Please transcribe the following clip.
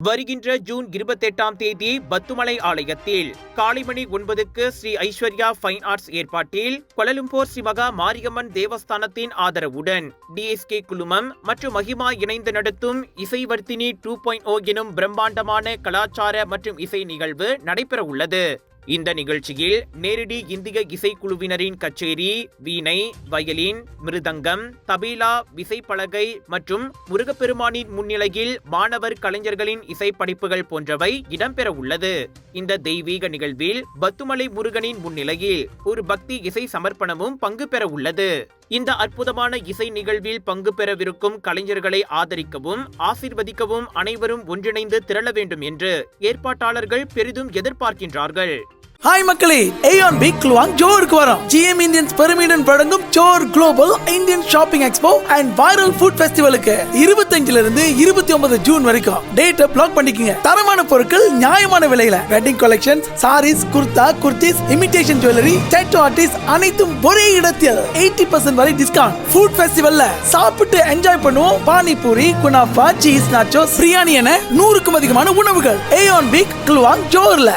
வருகின்ற ஜூன் 28ஆம் தேதி பத்துமலை ஆலயத்தில் காலை மணி 9க்கு ஸ்ரீ ஐஸ்வர்யா ஃபைன் ஆர்ட்ஸ் ஏற்பாட்டில் கோலாலம்பூர் ஸ்ரீ மகா மாரியம்மன் தேவஸ்தானத்தின் ஆதரவுடன் டிஎஸ்கே குழுமம் மற்றும் மகிமா இணைந்து நடத்தும் இசைவர்த்தினி 2.0 எனும் பிரம்மாண்டமான கலாச்சார மற்றும் இசை நிகழ்வு நடைபெற உள்ளது. இந்த நிகழ்ச்சியில் நேரடி இந்திய இசைக்குழுவினரின் கச்சேரி, வீணை, வயலின், மிருதங்கம், தபேலா, விசைப்பலகை மற்றும் முருகப்பெருமானின் முன்னிலையில் மாணவர் கலைஞர்களின் இசைப்படைப்புகள் போன்றவை இடம்பெற உள்ளது. இந்த தெய்வீக நிகழ்வில் பத்துமலை முருகனின் முன்னிலையில் ஒரு பக்தி இசை சமர்ப்பணமும் பங்கு பெற உள்ளது. இந்த அற்புதமான இசை நிகழ்வில் பங்கு பெறவிருக்கும் கலைஞர்களை ஆதரிக்கவும் ஆசீர்வதிக்கவும் அனைவரும் ஒன்றிணைந்து திரள வேண்டும் என்று ஏற்பாட்டாளர்கள் பெரிதும் எதிர்பார்க்கின்றார்கள். ஹாய் மக்களே, ஏஆன் பிக் குலுவாங் ஜோருக்கு வரோம். ஜிஎம் இந்தியன்ஸ் பெருமையுடன் வழங்கும் Johor global Indian shopping expo and viral food ஃபெஸ்டிவலுக்கு 25ல இருந்து 29 ஜூன் வரைக்கும் டேட்டை பிளாக் பண்ணிக்கங்க. தரமான பொருட்கள் நியாயமான விலையில wedding collections, saris, kurta, kurtis, imitation jewellery, tattoo artist அனைத்தும் ஒரே இடத்தில் 80% வரை டிஸ்கவுண்ட். ஃபுட் ஃபெஸ்டிவல்ல சாப்பிட்டு என்ஜாய் பண்ணுவோம். பானிபூரி, குனாஃபா, சீஸ் நாச்சோஸ், பிரியாணி என 100க்கும் அதிகமான உணவுகள் ஏஆன் பிக் குலுவாங் ஜோர்ல.